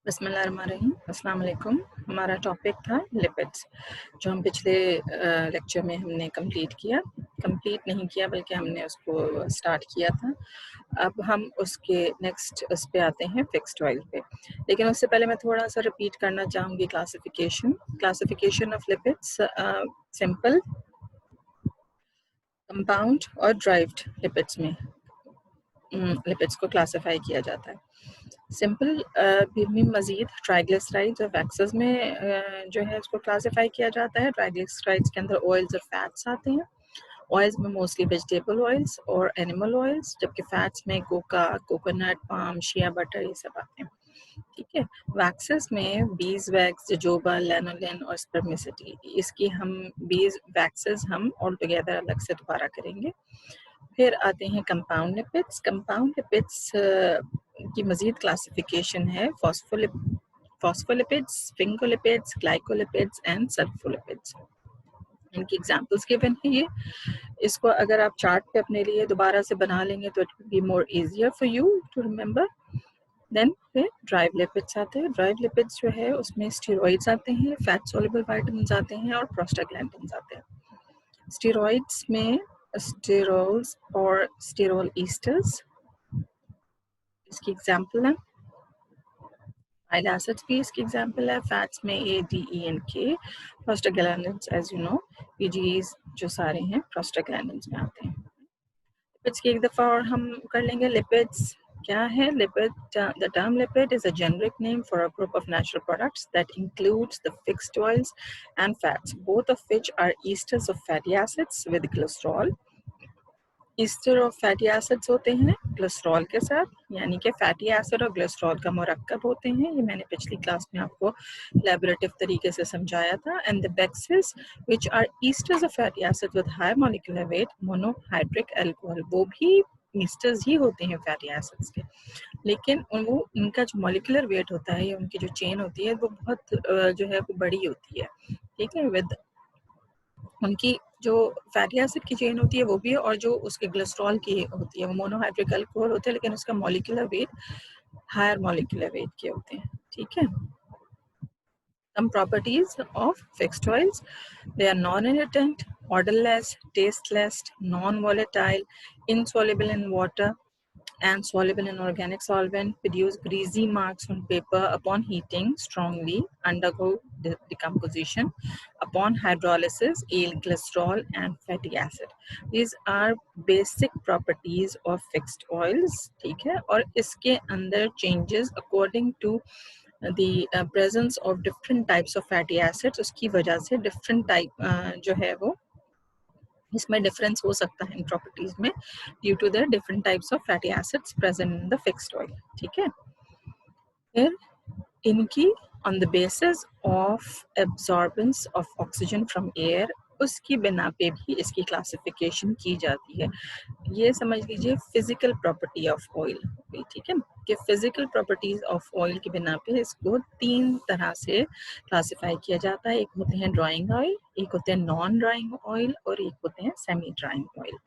बिस्मिल्लाहिर्रहमानिर्रहीम, अस्सलाम वालेकुम। हमारा टॉपिक था लिपिड्स, जो हम पिछले लेक्चर में हमने कंप्लीट नहीं किया बल्कि हमने उसको स्टार्ट किया था। अब हम उसके नेक्स्ट उस पे आते हैं फिक्स्ड ऑयल पे। लेकिन उससे पहले मैं थोड़ा सा रिपीट करना चाहूँगी classification of lipids. Simple, compound और ड्राइव्ड लिपिड्स में लिपिड्स को क्लासिफाई किया जाता है। सिंपल भी मज़ीद ट्राइग्लिसराइड्स और वैक्सेस में जो है उसको क्लासिफाई किया जाता है। ट्राइग्लिसराइड्स के अंदर ऑयल्स और फैट्स आते हैं। ऑयल्स में मोस्टली वेजिटेबल ऑयल्स और एनिमल ऑयल्स, जबकि फैट्स में कोकोनट, पाम, शिया बटर ये सब आते हैं। ठीक है। वैक्सेस में बीज वैक्स, जोजोबा, लैनोलिन और स्पर्मिसिटी। इसकी हम बीज वैक्सेस हम ऑल टुगेदर अलग से दोबारा करेंगे। फिर आते हैं कंपाउंड लिपिड्स। कंपाउंड लिपिड्स की मज़ीद क्लासिफिकेशन है फॉस्फोलिपिड्स, स्फिंगोलिपिड्स, ग्लाइकोलिपिड्स एंड सल्फोलिपिड्स। इनकी एग्जांपल्स गिवन है ये। इसको अगर आप चार्ट पे अपने लिए दोबारा से बना लेंगे तो it will be more easier for you to remember. Then फिर ड्राइव लिपिड्स आते हैं। ड्राइव लिपिड्स जो है उसमें स्टेरॉइड्स आते हैं, फैट सोल्युबल विटामिन्स आते हैं और प्रोस्टाग्लैंडिन्स आते हैं। स्टेरॉइड्स में स्टेरोल्स और स्टेरोल ईस्टर्स इसकी एग्जांपल है। Bile acids भी इसकी एग्जांपल है। फैट्स में A, D, E and K। Prostaglandins as you know, PGs जो सारे हैं प्रोस्टाग्लैंडिन्स में आते हैं। लिपिड्स की एक दफ़ा और हम कर लेंगे। लिपिड्स क्या है? The term lipid is a generic name for a group of natural products that includes the fixed oils and fats, both of which are esters of fatty acids with glycerol. Easter और fatty acids होते हैं glycerol के साथ, यानी कि fatty acid और glycerol का मुरक्कब होते हैं। ये मैंने पिछली क्लास में आपको लैबोरेटिव तरीके से समझाया था। And the waxes which are esters of fatty acid with high molecular weight, monohydric alcohol, वो भी ईस्टर्स ही होते हैं फैटी एसिड्स के, लेकिन वो उनका जो मॉलिक्यूलर वेट होता है या उनकी जो चेन होती है वो बहुत जो है वो बड़ी होती है। ठीक है। विद उनकी जो फैटी एसिड की चेन होती है वो भी, और जो उसके ग्लिसरॉल की होती है वो मोनोहाइड्रिक अल्कोहल होते हैं, लेकिन उसका molecular weight higher molecular weight के होते हैं। ठीक है। Some properties of fixed oils: they are non-irritant, odorless, tasteless, non-volatile, insoluble in water and soluble in organic solvent, produce greasy marks on paper upon heating strongly, undergo decomposition upon hydrolysis, yield glycerol and fatty acid. These are basic properties of fixed oils. ठीक है। और इसके अंदर changes according to the presence of different types of fatty acids, उसकी वजह से different type जो है वो इसमें डिफरेंस हो सकता है इन प्रॉपर्टीज में, due to the different types of fatty acids present in the fixed oil. ठीक है। फिर इनकी on the basis of absorbance of oxygen from air, उसकी बिना पे भी इसकी क्लासिफिकेशन की जाती है। ये समझ लीजिए फिजिकल प्रॉपर्टी ऑफ ऑयल। ठीक है, कि फिजिकल प्रॉपर्टीज ऑफ ऑयल की बिना पे इसको तीन तरह से क्लासिफाई किया जाता है। एक होते हैं ड्राइंग ऑयल, एक होते हैं नॉन ड्राइंग ऑयल और एक होते हैं सेमी ड्राइंग ऑयल।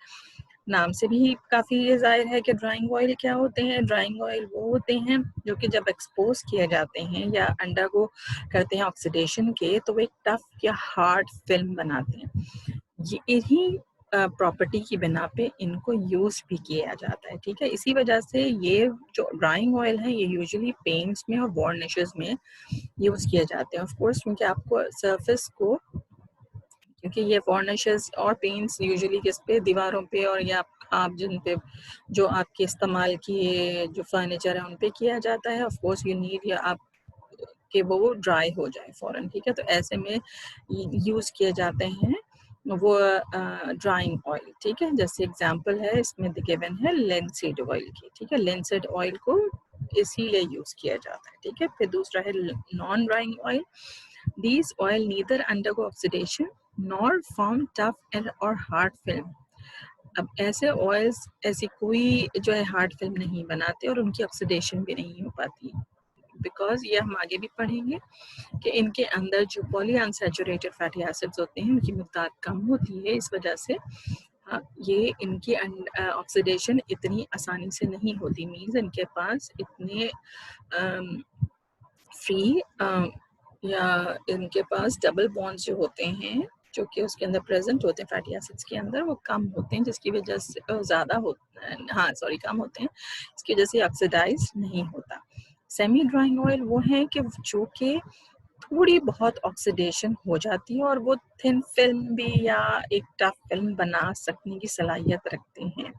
नाम से भी काफ़ी ये जाहिर है कि ड्राइंग ऑयल क्या होते हैं। ड्राइंग ऑयल वो होते हैं जो कि जब एक्सपोज किए जाते हैं या अंडरगो करते हैं ऑक्सीडेशन के, तो वो एक टफ या हार्ड फिल्म बनाते हैं। ये इन्हीं प्रॉपर्टी की बिना पे इनको यूज़ भी किया जाता है। ठीक है। इसी वजह से ये जो ड्राइंग ऑयल है ये यूजुअली पेंट्स में और वार्निशेस में यूज़ किए जाते हैं। ऑफ कोर्स क्योंकि आपको सरफेस को, क्योंकि ये वार्निशेस और पेंट्स यूजुअली किस पे, दीवारों पे और या आप जिन पे जो आपके इस्तेमाल किए जो फर्नीचर है उन पे किया जाता है। ऑफ कोर्स यू नीड या आप कि वो ड्राई हो जाए फ़ौरन। ठीक है। तो ऐसे में यूज़ किए जाते हैं वो ड्राइंग ऑयल। ठीक है। जैसे एग्जांपल है इसमें गिवन है लिनसीड ऑयल की। ठीक है। लिनसीड ऑयल को इसीलिए यूज़ किया जाता है। ठीक है। फिर दूसरा है non drawing oil. These oil neither undergo oxidation nor form tough or hard film. अब ऐसे ऑयल्स ऐसी कोई जो है हार्ड फिल्म नहीं बनाते और उनकी ऑक्सीडेशन भी नहीं हो पाती, बिकॉज ये हम आगे भी पढ़ेंगे कि इनके अंदर जो पॉली अनसैचुरेटेड फैटी एसिड्स होते हैं उनकी मिक़दार कम होती है। इस वजह से ये इनकी ऑक्सीडेशन इतनी आसानी से नहीं होती। मीन्स इनके पास इतने फ्री या इनके पास डबल बॉन्ड्स जो होते हैं जो कि उसके अंदर प्रेजेंट होते हैं फैटी एसिड्स के अंदर, वो कम होते हैं, जिसकी वजह से ज़्यादा हो हाँ सॉरी कम होते हैं, इसकी वजह से ऑक्सीडाइज नहीं होता। सेमी ड्राइंग ऑयल वो है कि जो कि थोड़ी बहुत ऑक्सीडेशन हो जाती है और वो थिन फिल्म भी या एक टफ फिल्म बना सकने की सलाहियत रखते हैं।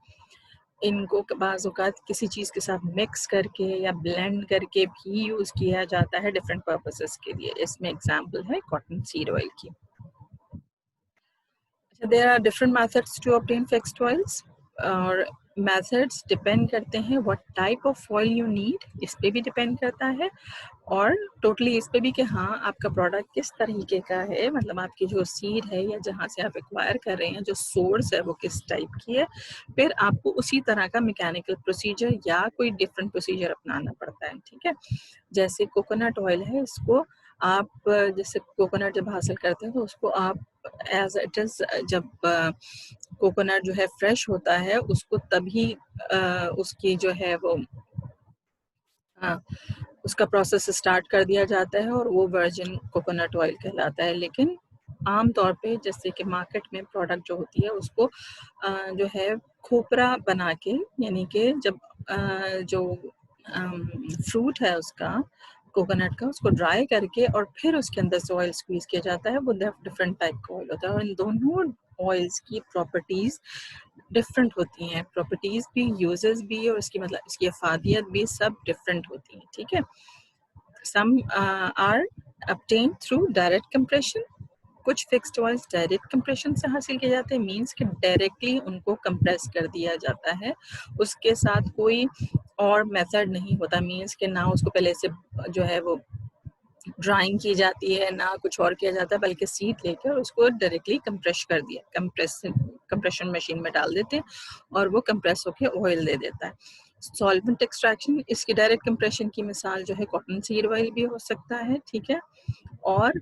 इनको बाज़ औक़ात किसी चीज़ के साथ मिक्स करके या ब्लेंड करके भी यूज़ किया जाता है डिफरेंट पर्पसेस के लिए। इसमें एग्जांपल है कॉटन सीड ऑयल की। There are different methods to obtain fixed oils, और मेथड्स डिपेंड करते हैं what type of oil you need, इस पे भी डिपेंड करता है, और टोटली इस पे भी कि हाँ आपका प्रोडक्ट किस तरीके का है, मतलब आपकी जो सीड है या जहाँ से आप एक्वायर कर रहे हैं, जो सोर्स है वो किस टाइप की है, फिर आपको उसी तरह का मैकेनिकल प्रोसीजर या कोई डिफरेंट प्रोसीजर अपनाना पड़ता है। ठीक है, जैसे कोकोनट ऑयल है, इसको आप जैसे कोकोनट जब हासिल करते हैं तो उसको आप एज इट इज़, जब कोकोनट जो है फ्रेश होता है उसको तभी उसकी जो है वो उसका प्रोसेस स्टार्ट कर दिया जाता है और वो वर्जिन कोकोनट ऑयल कहलाता है। लेकिन आम तौर पे जैसे कि मार्केट में प्रोडक्ट जो होती है उसको जो है खोपरा बना के, यानी कि जब जो फ्रूट है उसका कोकोनट का, उसको ड्राई करके और फिर उसके अंदर से ऑयल स्क्वीज किया जाता है, वो डिफरेंट टाइप का ऑयल होता है। और इन दोनों ऑयल्स की प्रॉपर्टीज डिफरेंट होती हैं, प्रॉपर्टीज भी, यूजेस भी, और इसकी मतलब इसकी अफादियत भी सब डिफरेंट होती हैं। ठीक है, some are obtained through direct compression, कुछ फिक्स्ड ऑयल्स डायरेक्ट कंप्रेशन से हासिल किए जाते हैं, मींस कि डायरेक्टली उनको कंप्रेस कर दिया जाता है, उसके साथ कोई और मेथड नहीं होता, मींस कि ना उसको पहले से जो है वो ड्राइंग की जाती है, ना कुछ और किया जाता है, बल्कि सीड लेकर उसको डायरेक्टली कंप्रेस कर दिया, कंप्रेशन मशीन में डाल देते हैं और वो कंप्रेस होकर ऑयल दे देता है। सॉल्वेंट एक्सट्रैक्शन, इसकी डायरेक्ट कंप्रेशन की मिसाल जो है कॉटन सीड ऑयल भी हो सकता है। ठीक है, और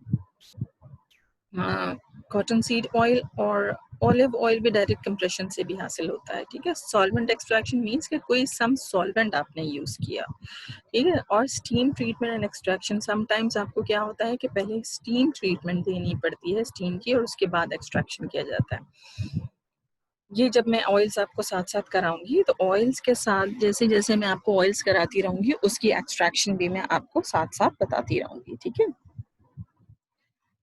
कॉटन सीड ऑयल और ऑलिव ऑयल भी डायरेक्ट कंप्रेशन से भी हासिल होता है। ठीक है, सॉल्वेंट एक्सट्रैक्शन मींस कि कोई सम सॉल्वेंट आपने यूज़ किया। ठीक है, और steam treatment and extraction, sometimes आपको क्या होता है कि पहले स्टीम ट्रीटमेंट देनी पड़ती है स्टीम की, और उसके बाद एक्सट्रैक्शन किया जाता है। ये जब मैं ऑयल्स आपको साथ साथ कराऊंगी तो ऑयल्स के साथ जैसे जैसे मैं आपको ऑयल्स कराती रहूंगी उसकी एक्सट्रैक्शन भी मैं आपको साथ साथ बताती रहूंगी। ठीक है,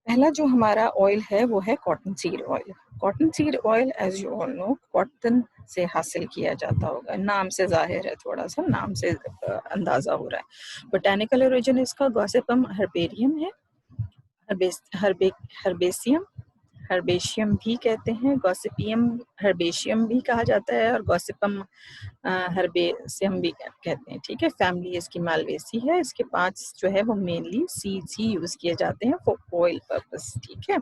पहला जो हमारा ऑयल है वो है cotton seed oil. Cotton seed oil as you all know cotton से हासिल किया जाता होगा, नाम से जाहिर है, थोड़ा सा नाम से अंदाजा हो रहा है। बोटेनिकल ओरिजिन इसका गॉसिपम हर्बेरियम है, हर्बेसियम, हर्बेशियम भी कहते हैं, गॉसिपियम हर्बेशियम भी कहा जाता है, और गॉसिपम हर्बेसियम भी कहते हैं। ठीक है, फैमिली इसकी मालवेसी है, इसके पांच जो है वो मेनली सीड्स ही यूज किए जाते हैं फॉर ऑयल पर्पस। ठीक है,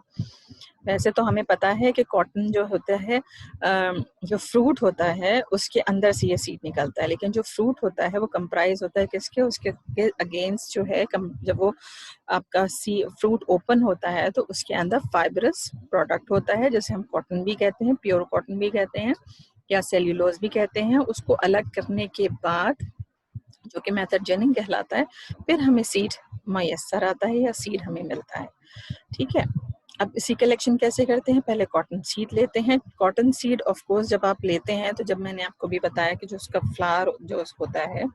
वैसे तो हमें पता है कि कॉटन जो होता है, जो फ्रूट होता है उसके अंदर से ये सीड निकलता है, लेकिन जो फ्रूट होता है वो कंप्राइज होता है किसके, उसके अगेंस्ट जो है जब वो आपका फ्रूट ओपन होता है तो उसके अंदर फाइब्रस प्रोडक्ट होता है, जैसे हम कॉटन भी कहते हैं, प्योर कॉटन भी कहते हैं या सेल्यूलोज भी कहते हैं। उसको अलग करने के बाद जो कि मेथड जेनिंग कहलाता है, फिर हमें सीड मैसर आता है या सीड हमें मिलता है। ठीक है, अब इसी कलेक्शन कैसे करते हैं, पहले कॉटन सीड लेते हैं। कॉटन सीड ऑफ कोर्स जब आप लेते हैं तो जब मैंने आपको भी बताया कि जो उसका फ्लावर जो होता है,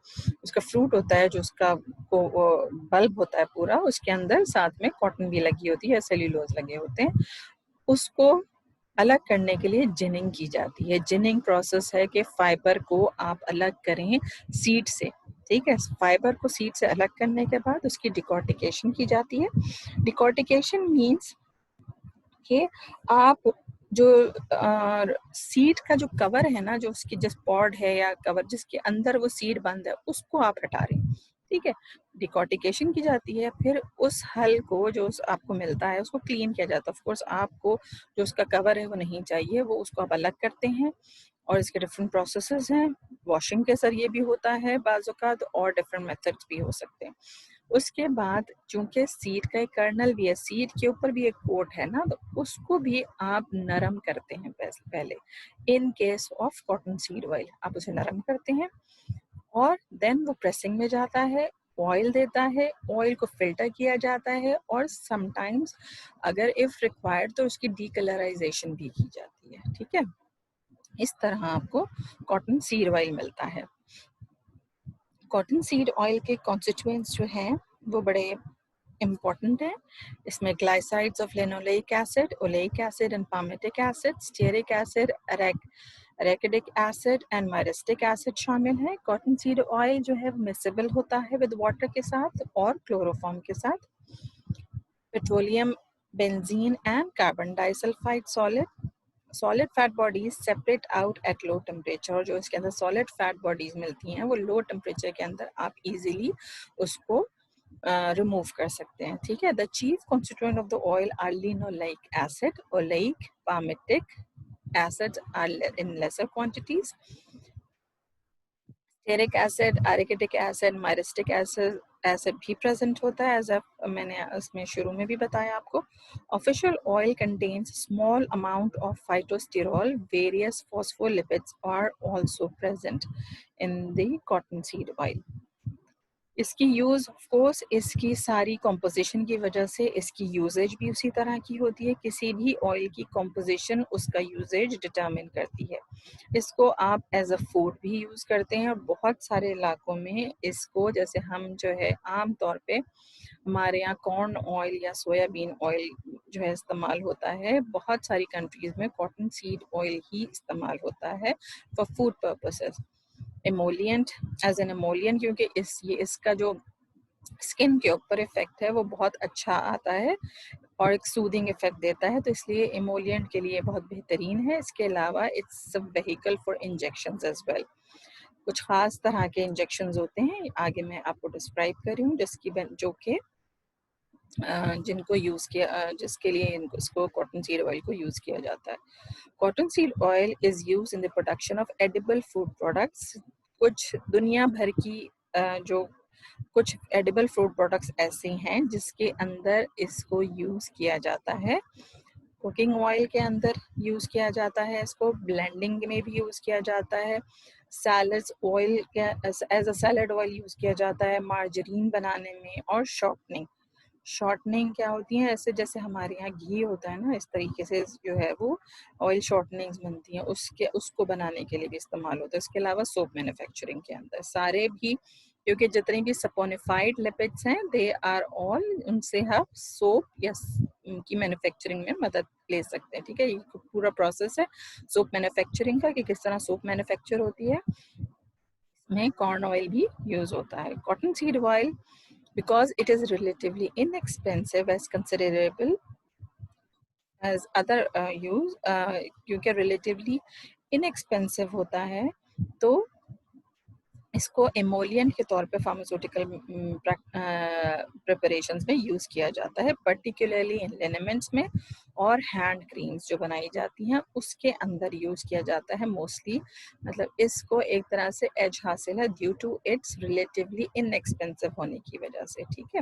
उसका फ्रूट होता है, जो उसका वो बल्ब होता है पूरा, उसके अंदर साथ में कॉटन भी लगी होती है, सेल्यूलोज लगे होते हैं, उसको अलग करने के लिए जिनिंग की जाती है। जिनिंग प्रोसेस है कि फाइबर को आप अलग करें सीड से। ठीक है, फाइबर को सीड से अलग करने के बाद उसकी डिकॉर्टिकेशन की जाती है। डिकॉर्टिकेशन मीन्स कि आप जो सीड का जो कवर है ना, जो उसकी जिस पॉड है या कवर जिसके अंदर वो सीड बंद है, उसको आप हटा रहे हैं। ठीक है, डिकॉर्टिकेशन की जाती है, फिर उस हल को जो आपको मिलता है उसको क्लीन किया जाता है। ऑफ कोर्स आपको जो उसका कवर है वो नहीं चाहिए, वो उसको आप अलग करते हैं, और इसके डिफरेंट प्रोसेसेस हैं। वॉशिंग के जरिए भी होता है बाज़ औक़ात, और डिफरेंट मेथड्स भी हो सकते हैं। उसके बाद चूंकि सीड का एक कर्नल भी है, सीड के ऊपर भी एक कोट है ना, तो उसको भी आप नरम करते हैं पहले। In case of cotton seed oil आप उसे नरम करते हैं, और देन वो प्रेसिंग में जाता है। ऑयल देता है, ऑयल को फिल्टर किया जाता है और समटाइम्स अगर इफ रिक्वायर्ड तो उसकी डीकलराइजेशन भी की जाती है, ठीक है। इस तरह आपको कॉटन सीड ऑयल मिलता है। कॉटन सीड ऑयल के कॉन्स्टिट्यूएंट्स जो हैं वो बड़े इम्पॉर्टेंट है। इसमें glycerides of linoleic acid, oleic acid and palmitic acid, stearic acid, arachidic acid and myristic acid शामिल है। कॉटन सीड ऑयल जो है मिक्सेबल होता है विद वाटर के साथ और क्लोरोफॉर्म के साथ। Petroleum, benzene and carbon disulphide solid fat bodies separate out at low temperature, और जो इसके अंदर सॉलिड फैट बॉडीज मिलती हैं वो लो टेम्परेचर के अंदर आप इजीली उसको रिमूव कर सकते हैं, ठीक है। The chief constituent of the oil are linoleic acid, oleic, palmitic acid are in lesser quantities, stearic acid, arachidic acid, myristic acid भी प्रेजेंट होता है, एज मैंने इसमें शुरू में भी बताया आपको। Official oil contains small amount of phytosterol, various phospholipids are also present in the cotton seed oil. इसकी यूज़ ऑफ कोर्स इसकी सारी कॉम्पोजिशन की वजह से इसकी यूजेज भी उसी तरह की होती है। किसी भी ऑयल की कॉम्पोजिशन उसका यूजेज डिटरमिन करती है। इसको आप एज अ फूड भी यूज़ करते हैं और बहुत सारे इलाकों में इसको, जैसे हम जो है आम तौर पे हमारे यहाँ कॉर्न ऑयल या सोयाबीन ऑयल जो है इस्तेमाल होता है, बहुत सारी कंट्रीज़ में कॉटन सीड ऑयल ही इस्तेमाल होता है for food purposes. Emollient, as an emollient, क्योंकि इसका जो स्किन के ऊपर इफेक्ट है वो बहुत अच्छा आता है और एक सूदिंग इफेक्ट देता है, तो इसलिए एमोलियंट के लिए बहुत बेहतरीन है। इसके अलावा it's a vehicle for injections as well. कुछ खास तरह के इंजेक्शंस होते हैं, आगे मैं आपको डिस्क्राइब कर रही हूँ, जो कि जिनको यूज़ किया जिसके लिए इसको कॉटन सीड ऑयल को यूज़ किया जाता है। Cotton seed oil is use in the production of edible food products. कुछ दुनिया भर की जो कुछ एडिबल फूड प्रोडक्ट्स ऐसे हैं जिसके अंदर इसको यूज़ किया जाता है। कुकिंग ऑयल के अंदर यूज़ किया जाता है, इसको ब्लेंडिंग में भी यूज़ किया जाता है, सैलड्स ऑयल के as a salad oil use किया जाता है, मार्जरीन बनाने में, और शॉर्टनिंग क्या होती है, ऐसे जैसे हमारे यहाँ घी होता है ना, इस तरीके से जो है वो ऑयल शॉर्टनिंग्स बनती हैं, उसको बनाने के लिए भी इस्तेमाल होता है। इसके अलावा सोप मैन्युफैक्चरिंग के अंदर सारे भी, क्योंकि जितने भी सपोनिफाइड लिपिड्स हैं दे आर ऑल, उनसे आप सोप या की मैन्युफैक्चरिंग में मदद ले सकते हैं, ठीक है। ये पूरा प्रोसेस है सोप मैन्युफैक्चरिंग का कि किस तरह सोप मैन्युफैक्चर होती है। में कॉर्न ऑयल भी यूज होता है। Cotton seed oil, because it is relatively inexpensive as considerable as other use, क्योंकि relatively inexpensive होता है तो इसको एमोलियंट के तौर पे फार्मास्यूटिकल प्रिपरेशंस में यूज़ किया जाता है, पर्टिकुलरली इन लिनेमेंट्स में, और हैंड क्रीम्स जो बनाई जाती हैं उसके अंदर यूज़ किया जाता है मोस्टली। मतलब इसको एक तरह से एज हासिल है due to its relatively inexpensive होने की वजह से, ठीक है।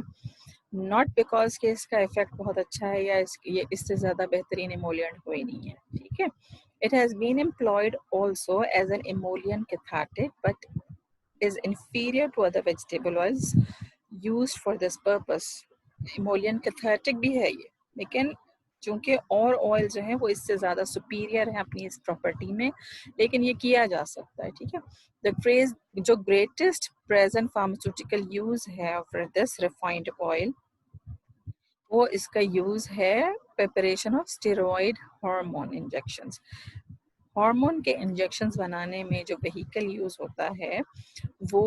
नॉट बिकॉज कि इसका इफेक्ट बहुत अच्छा है या ये इससे ज़्यादा बेहतरीन एमोलियंट कोई नहीं है, ठीक है। It has been employed also as an emollient cathartic, but is inferior to other vegetable oils used for this purpose. Emollient cathartic भी है ये, लेकिन चूंकि और ऑयल जो है वो इससे ज़्यादा सुपीरियर है अपनी इस प्रॉपर्टी में, लेकिन ये किया जा सकता है, ठीक है। द फ्रेज जो ग्रेटेस्ट प्रेजेंट फार्मास्यूटिकल यूज है फॉर दिस रिफाइंड ऑयल, वो इसका यूज है preparation of steroid hormone injections. Hormone के इंजेक्शंस बनाने में जो व्हीकल यूज होता है वो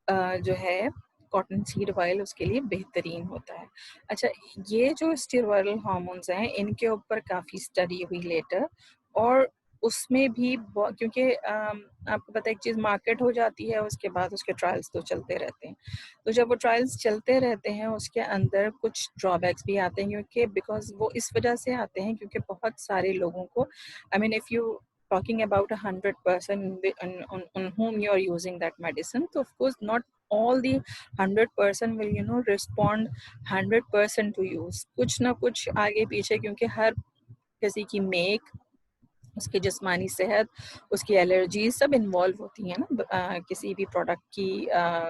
जो है कॉटन सीड ऑयल उसके लिए बेहतरीन होता है। अच्छा, ये जो स्टेरॉयडल हार्मोन्स हैं इनके ऊपर काफ़ी स्टडी हुई लेटर, और उसमें भी क्योंकि आपको पता है एक चीज़ मार्केट हो जाती है उसके बाद उसके ट्रायल्स तो चलते रहते हैं, तो जब वो ट्रायल्स चलते रहते हैं उसके अंदर कुछ ड्रॉबैक्स भी आते हैं, क्योंकि बिकॉज वो इस वजह से आते हैं क्योंकि बहुत सारे लोगों को, I mean if you talking about 100% on whom you are using that medicine, so of course not all the 100% will respond 100% to use, कुछ ना कुछ आगे पीछे, क्योंकि हर किसी की मेक उसकी जिस्मानी सेहत, उसकी एलर्जीज सब इन्वॉल्व होती हैं ना किसी भी प्रोडक्ट की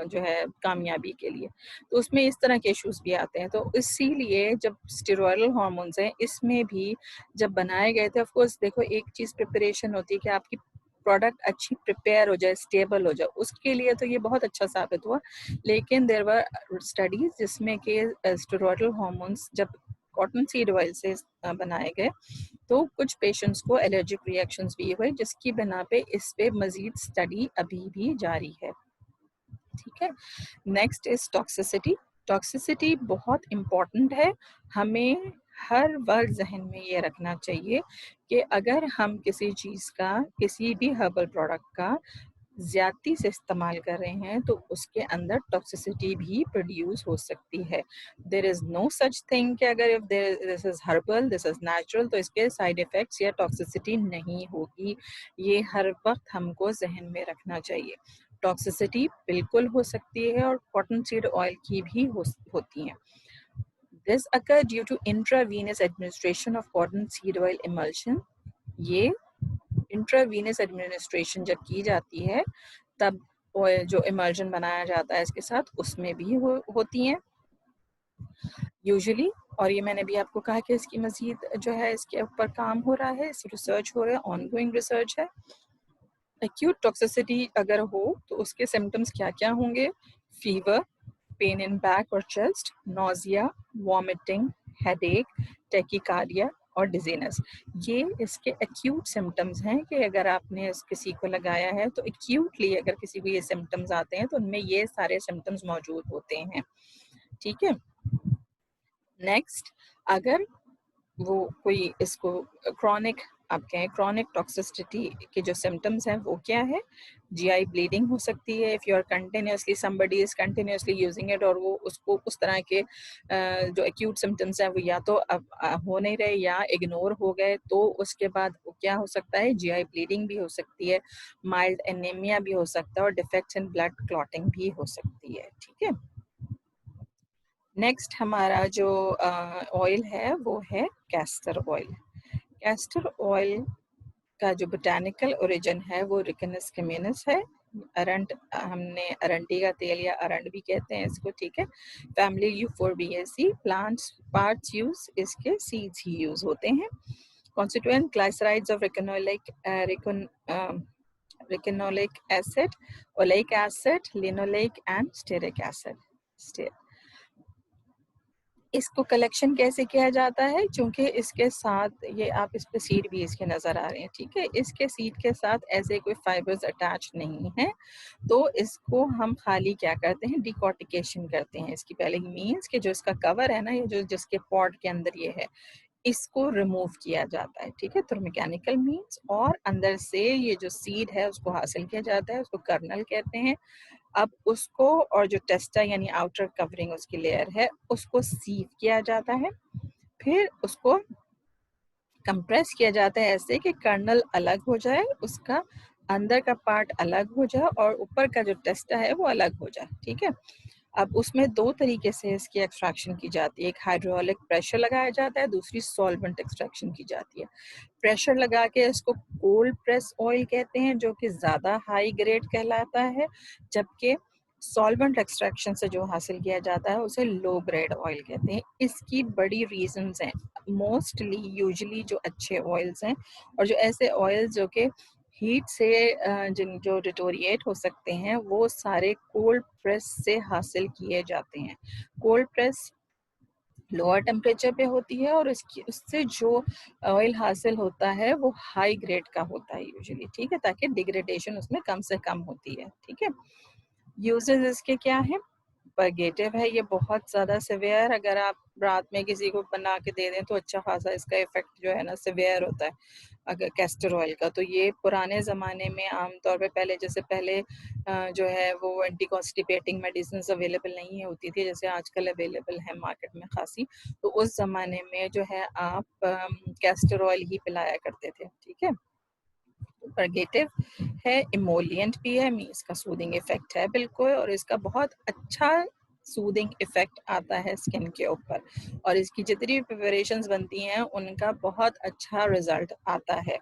जो है कामयाबी के लिए। तो उसमें इस तरह के इश्यूज भी आते हैं। तो इसीलिए जब स्टेरॉयडल हार्मोन्स हैं, इसमें भी जब बनाए गए थे, ऑफ कोर्स देखो एक चीज़ प्रिपरेशन होती है कि आपकी प्रोडक्ट अच्छी प्रिपेयर हो जाए, स्टेबल हो जाए, उसके लिए तो ये बहुत अच्छा साबित हुआ। लेकिन देयर वर स्टडीज जिसमें कि स्टेरॉयडल हार्मोन्स जब कॉटन सीड ऑयल से बनाए गए, तो कुछ पेशेंट्स को एलर्जिक रिएक्शंस भी हुए, जिसकी बिना पे इस पे मजीद स्टडी अभी भी जारी है। ठीक है, नेक्स्ट इज टॉक्सिसिटी। टॉक्सिसिटी बहुत इम्पॉर्टेंट है, हमें हर वक्त जहन में ये रखना चाहिए कि अगर हम किसी चीज़ का, किसी भी हर्बल प्रोडक्ट का ज्यादती से इस्तेमाल कर रहे हैं, तो उसके अंदर टॉक्सिसिटी भी प्रोड्यूस हो सकती है। There is no such thing कि अगर if this is herbal, this is natural, तो इसके साइड इफेक्ट्स या टॉक्सिसिटी नहीं होगी। ये हर वक्त हमको जहन में रखना चाहिए। टॉक्सिसिटी बिल्कुल हो सकती है, और कॉटन सीड ऑयल की भी होती है। This occur due to intravenous administration of cotton seed oil emulsion. ये इंट्रावीनस एडमिनिस्ट्रेशन जब की जाती है, तब ऑयल जो इमल्शन बनाया जाता है इसके साथ, उसमें भी होती हैं यूजुअली। और ये मैंने भी आपको कहा कि इसकी मजीद जो है इसके ऊपर काम हो रहा है, इस रिसर्च हो रहा है, ऑनगोइंग रिसर्च है। एक्यूट टॉक्सिसिटी अगर हो तो उसके सिम्टम्स क्या क्या होंगे? फीवर, पेन इन बैक और chest, nausea, vomiting, headache, tachycardia और डिजीनेस। ये इसके एक्यूट सिम्टम्स हैं कि अगर आपने किसी को लगाया है तो एक्यूटली अगर किसी को ये सिम्टम्स आते हैं तो उनमें ये सारे सिम्टम्स मौजूद होते हैं। ठीक है, नेक्स्ट, अगर वो कोई इसको क्रॉनिक, आप कहें क्रॉनिक टॉक्सिसिटी के जो सिम्टम्स हैं वो क्या है? जीआई ब्लीडिंग हो सकती है if you are continuously, somebody is continuously using it, और वो उसको उस तरह के जो एक्यूट सिम्टम्स हैं वो या तो अब हो नहीं रहे या इग्नोर हो गए, तो उसके बाद वो क्या हो सकता है? जीआई ब्लीडिंग भी हो सकती है, माइल्ड एनीमिया भी हो सकता है, और डिफेक्ट्स इन ब्लड क्लॉटिंग भी हो सकती है। ठीक है, नेक्स्ट हमारा जो ऑयल है वो है कैस्टर ऑयल। कैस्टर ऑयल का जो बोटानिकल ओरिजिन है वो रिकनस कम्यूनस है। अरंड, हमने अरंडी का तेल या अरंड भी कहते हैं इसको। ठीक है, family euphorbiaceae plants parts use, इसके सीड्स ही यूज होते हैं। Constituent glycerides of ricinoleic acid, oleic acid, linoleic and stearic acid. इसको कलेक्शन कैसे किया जाता है? क्योंकि इसके साथ ये आप इस पे सीड भी इसके नज़र आ रहे हैं। ठीक है, इसके सीड के साथ ऐसे कोई फाइबर्स अटैच नहीं है, तो इसको हम खाली क्या करते हैं? डिकॉर्टिकेशन करते हैं इसकी पहले ही। मीन्स कि जो इसका कवर है ना, ये जो जिसके पॉट के अंदर ये है, इसको रिमूव किया जाता है। ठीक है, तो मैकेनिकल मीन्स, और अंदर से ये जो सीड है उसको हासिल किया जाता है, उसको कर्नल कहते हैं। अब उसको, और जो टेस्टा यानी आउटर कवरिंग उसकी लेयर है, उसको सीव किया जाता है, फिर उसको कंप्रेस किया जाता है ऐसे कि कर्नल अलग हो जाए, उसका अंदर का पार्ट अलग हो जाए, और ऊपर का जो टेस्टा है वो अलग हो जाए। ठीक है, अब उसमें दो तरीके से इसकी एक्सट्रैक्शन की जाती है। एक हाइड्रोलिक प्रेशर लगाया जाता है, दूसरी सॉल्वेंट एक्सट्रैक्शन की जाती है। प्रेशर लगा के इसको कोल्ड प्रेस ऑयल कहते हैं, जो कि ज़्यादा हाई ग्रेड कहलाता है, जबकि सॉल्वेंट एक्सट्रैक्शन से जो हासिल किया जाता है उसे लो ग्रेड ऑयल कहते हैं। इसकी बड़ी रीजंस हैं। मोस्टली यूजुअली जो अच्छे ऑयल्स हैं, और जो ऐसे ऑयल्स जो कि हीट से जिन जो डिटोरिएट हो सकते हैं, वो सारे कोल्ड प्रेस से हासिल किए जाते हैं। कोल्ड प्रेस लोअर टेम्परेचर पे होती है, और इसकी उससे जो ऑयल हासिल होता है वो हाई ग्रेड का होता है यूजुअली। ठीक है, ताकि डिग्रेडेशन उसमें कम से कम होती है। ठीक है, यूजेस इसके क्या है? पर्गेटिव है ये बहुत ज़्यादा सिवियर। अगर आप रात में किसी को बना के दे दें तो अच्छा खासा इसका इफेक्ट जो है ना सिवियर होता है अगर कैस्टर ऑयल का। तो ये पुराने ज़माने में आमतौर पे, पहले जैसे पहले जो है वो एंटी कॉन्स्टिपेटिंग मेडिसिन अवेलेबल नहीं होती थी जैसे आजकल अवेलेबल है मार्केट में खासी, तो उस ज़माने में जो है आप कैस्टर ऑयल ही पिलाया करते थे। ठीक है, पर्गेटिव है, इमोलिएंट भी है, मीन्स का सूदिंग इफेक्ट है बिल्कुल, और इसका बहुत अच्छा सूदिंग इफेक्ट आता है स्किन के ऊपर, और इसकी जितनी भी प्रिपरेशंस बनती हैं उनका बहुत अच्छा रिजल्ट आता है।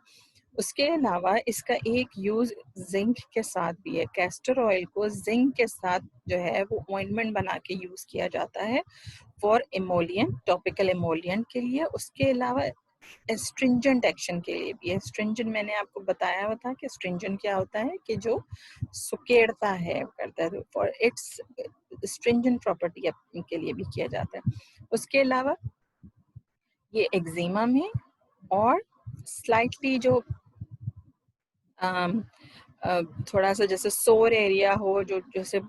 उसके अलावा इसका एक यूज जिंक के साथ भी है। कैस्टर ऑयल को जिंक के साथ जो है वो ऑइंटमेंट बना के यूज किया जाता है फॉर इमोलियन, टॉपिकल इमोलियन के लिए। उसके अलावा एस्ट्रिंजेंट एक्शन के लिए भी है। एस्ट्रिंजेंट मैंने आपको बताया हुआ था कि एस्ट्रिंजेंट क्या होता है कि जो सुकेड़ता है करता है, फॉर इट्स एस्ट्रिंजेंट प्रॉपर्टी के लिए भी किया जाता है। उसके अलावा ये एक्जिमा में और स्लाइटली जो थोड़ा सा जैसे सोर एरिया हो, जो जैसे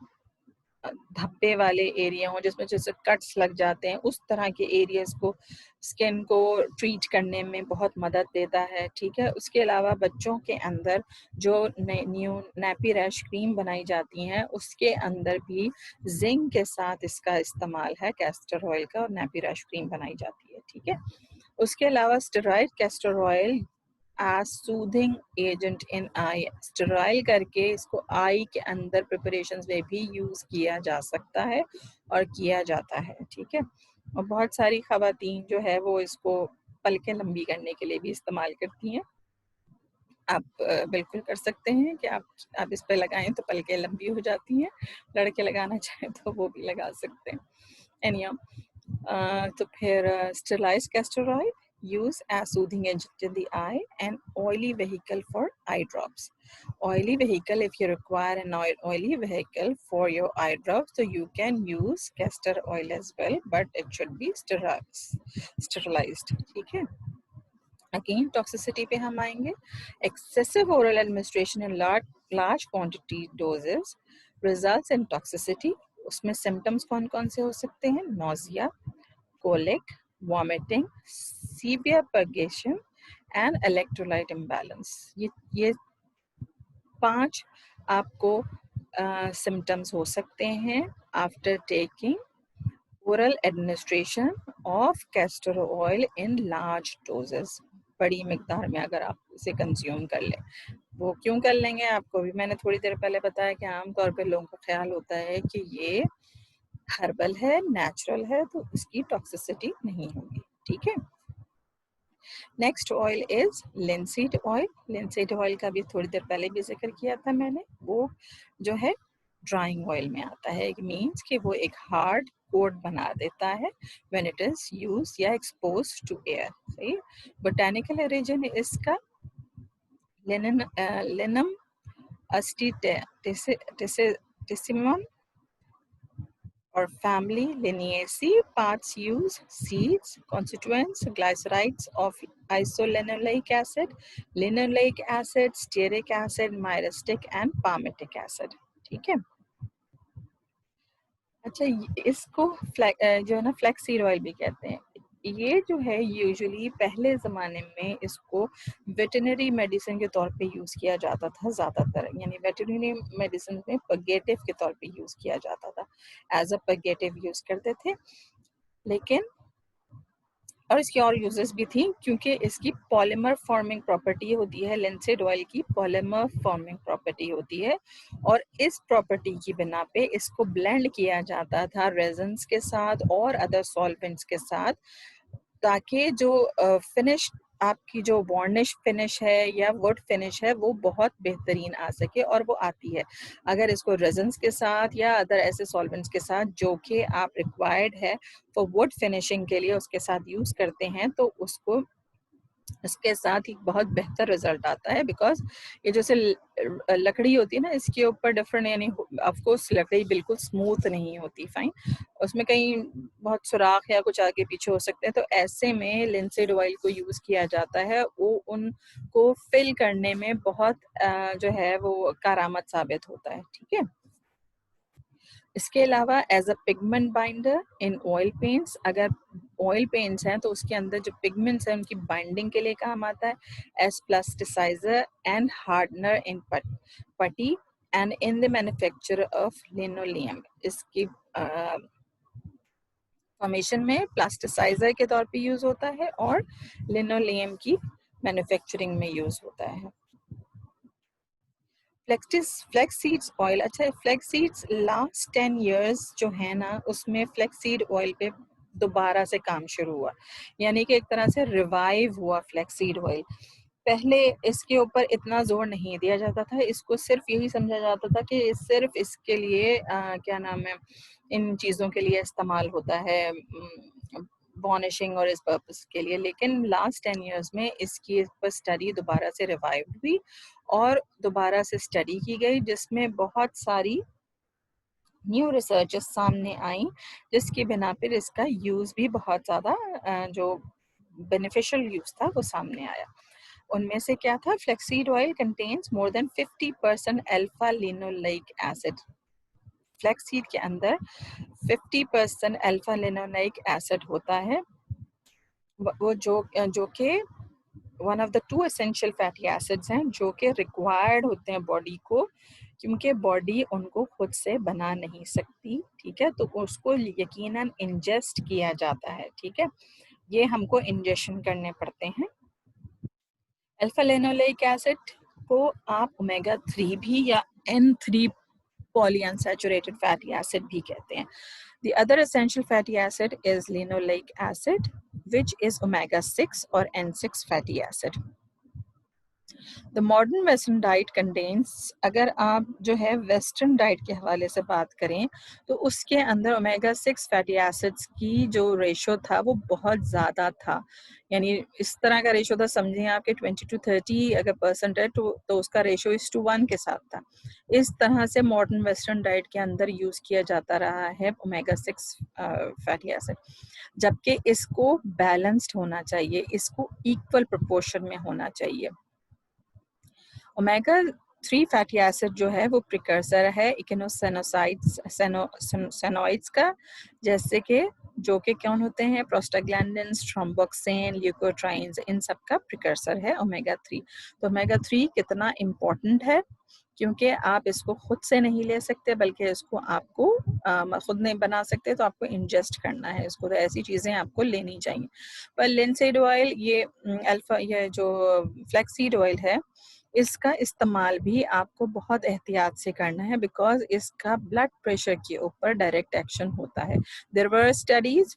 धब्बे वाले एरिया हो जिसमें जैसे कट्स लग जाते हैं, उस तरह के एरियाज को स्किन को ट्रीट करने में बहुत मदद देता है। ठीक है, उसके अलावा बच्चों के अंदर जो न्यू नैपी रैश क्रीम बनाई जाती हैं उसके अंदर भी जिंक के साथ इसका इस्तेमाल है, कैस्टर ऑयल का, और नैपी रैश क्रीम बनाई जाती है। ठीक है, उसके अलावा steroid castor oil as soothing agent in eye, sterile करके इसको आई के अंदर प्रिपरेशंस में भी यूज किया जा सकता है और किया जाता है। ठीक है, और बहुत सारी खवातीन जो है वो इसको पलकें लंबी करने के लिए भी इस्तेमाल करती हैं। आप बिल्कुल कर सकते हैं कि आप इस पे लगाएं तो पलकें लंबी हो जाती हैं, लड़के लगाना चाहें तो वो भी लगा सकते हैं। एनिया तो फिर sterilised castor oil use as soothing agent in the eye, and oily vehicle for eye drops. Oily vehicle, if you require an oily vehicle for your eye drops, so you can use castor oil as well, but it should be sterilized. ठीक है, again toxicity पे हम आएंगे। Excessive oral administration in large quantity doses results in toxicity. उसमें symptoms कौन कौन से हो सकते हैं? Nausea, colic, vomiting, severe purgation and electrolyte imbalance। ये 5 आपको सिम्टम्स हो सकते हैं after taking oral administration of castor oil in large doses। बड़ी मिकदार में अगर आप इसे कंज्यूम कर लें, वो क्यों कर लेंगे आपको भी मैंने थोड़ी देर पहले बताया कि आमतौर पे लोगों का ख्याल होता है कि ये हर्बल है, नेचुरल है, तो इसकी टॉक्सिसिटी नहीं होगी। ठीक है, next oil is linseed oil. Linseed oil का भी थोड़ी देर पहले भी जिक्र किया था मैंने। वो जो है ड्राइंग ऑयल में आता है, इट मीन्स कि वो एक हार्ड कोट बना देता है व्हेन इट इज यूज या एक्सपोज टू एयर। सही, बोटानिकल ओरिजिन इसका लिनम अस्टिटेसिमम or family Linaceae. Parts use seeds, constituents, glycerides of isolinoleic acid, linoleic acid, stearic acid, myristic and palmitic acid। ठीक है, अच्छा इसको जो है ना फ्लैक्सीड ऑयल भी कहते हैं। ये जो है यूजुअली पहले ज़माने में इसको वेटरनरी मेडिसिन के तौर पे यूज़ किया जाता था ज़्यादातर, यानी वेटरनरी मेडिसिन में पगेटिव के तौर पे यूज़ किया जाता था, एज अ पगेटिव यूज़ करते थे। लेकिन और इसकी और यूजेस भी थी, क्योंकि इसकी पॉलीमर फॉर्मिंग प्रॉपर्टी होती है, लिंसीड ऑयल की पॉलीमर फॉर्मिंग प्रॉपर्टी होती है, और इस प्रॉपर्टी की बिना पे इसको ब्लेंड किया जाता था रेजन्स के साथ और अदर सॉल्वेंट्स के साथ, ताकि जो फिनिश आपकी जो वार्निश फिनिश है या वुड फिनिश है वो बहुत बेहतरीन आ सके, और वो आती है अगर इसको रेजन्स के साथ या अदर ऐसे सॉल्वेंट्स के साथ जो कि आप रिक्वायर्ड है फॉर वुड फिनिशिंग के लिए उसके साथ यूज करते हैं, तो उसको इसके साथ ही बहुत बेहतर रिजल्ट आता है। बिकॉज ये जैसे लकड़ी होती है ना, इसके ऊपर डिफरेंट, यानी ऑफ कोर्स लकड़ी बिल्कुल स्मूथ नहीं होती, फाइन, उसमें कहीं बहुत सुराख या कुछ आगे पीछे हो सकते हैं, तो ऐसे में लिंसीड ऑयल को यूज किया जाता है, वो उनको फिल करने में बहुत जो है वो कारआमद साबित होता है। ठीक है, इसके अलावा as a pigment binder in oil paints, अगर ऑयल पेंट्स हैं तो उसके अंदर जो पिगमेंट्स हैं उनकी बाइंडिंग के लिए काम आता है, एज प्लास्टिसाइजर एंड हार्डनर इन पटी and in the manufacture of linoleum. इसकी फॉर्मेशन में प्लास्टिसाइजर के तौर पे यूज होता है और लिनोलियम की मैन्युफैक्चरिंग में यूज होता है। फ्लैक्स सीड्स ऑयल, अच्छा फ्लैक्स सीड्स लास्ट 10 इयर्स जो है ना, उसमें फ्लैक्स सीड ऑयल पे दोबारा से काम शुरू हुआ, यानी कि एक तरह से रिवाइव हुआ फ्लैक्स सीड ऑयल। पहले इसके ऊपर इतना जोर नहीं दिया जाता था, इसको सिर्फ यही समझा जाता था कि सिर्फ इसके लिए क्या नाम है, इन चीज़ों के लिए इस्तेमाल होता है, वार्निशिंग और इस पर्पस के लिए। लेकिन लास्ट 10 इयर्स में इसकी पर स्टडी दोबारा से रिवाइव हुई और दोबारा से स्टडी की गई, जिसमें बहुत सारी न्यू रिसर्चेस सामने आई, जिसकी बिना पर इसका यूज़ भी बहुत ज़्यादा जो बेनिफिशियल यूज़ था वो सामने आया। उनमें से क्या था, flaxseed oil contains more than 50% alpha linoleic acid. Flaxseed के अंदर 50% अल्फा लिनोलेइक एसिड होता है, वो जो कि one of the 2 essential fatty acids हैं जो कि रिक्वायर्ड होते हैं बॉडी को, क्योंकि बॉडी उनको खुद से बना नहीं सकती, ठीक है, तो उसको यकीनन इंजेस्ट किया जाता है, ठीक है, ये हमको इंजेक्शन करने पड़ते हैं। अल्फा लिनोलेइक एसिड को आप ओमेगा 3 भी या N3 पॉलीअनसैचुरेटेड फैटी एसिड भी कहते हैं। The other essential fatty acid is linoleic acid, which is omega 6 or N6 fatty acid. The modern western diet contains, अगर आप जो है वेस्टर्न डाइट के हवाले से बात करें तो उसके अंदर ओमेगा 6 फैटी एसिड्स की जो रेशो था वो बहुत ज़्यादा था, यानी इस तरह का रेशो था, समझें आपके 20 to 30 अगर परसेंट है तो उसका रेशो 1:1 के साथ था। इस तरह से मॉडर्न वेस्टर्न डाइट के अंदर यूज़ किया जाता रहा है ओमेगा 6 फैटी एसिड, जबकि इसको बैलेंस्ड होना चाहिए, इसको इक्वल प्रोपोर्शन में होना चाहिए। ओमेगा 3 फैटी एसिड जो है वो प्रिकर्सर है इकिनोसेनोइड्स का, जैसे कि जो कि कौन होते हैं, प्रोस्टाग्लैंडिन्स, थ्रोम्बोक्सिन, ल्यूकोट्राइन्स, इन सब का प्रिकर्सर है ओमेगा 3। तो ओमेगा 3 कितना इम्पोर्टेंट है, क्योंकि आप इसको खुद से नहीं ले सकते, बल्कि इसको आपको खुद नहीं बना सकते, तो आपको इंजेस्ट करना है इसको, तो ऐसी चीज़ें आपको लेनी चाहिए। पर लिनसीड ऑयल, ये ये जो फ्लैक्सीड ऑयल है, इसका इस्तेमाल भी आपको बहुत एहतियात से करना है, बिकॉज इसका ब्लड प्रेशर के ऊपर डायरेक्ट एक्शन होता है। There were studies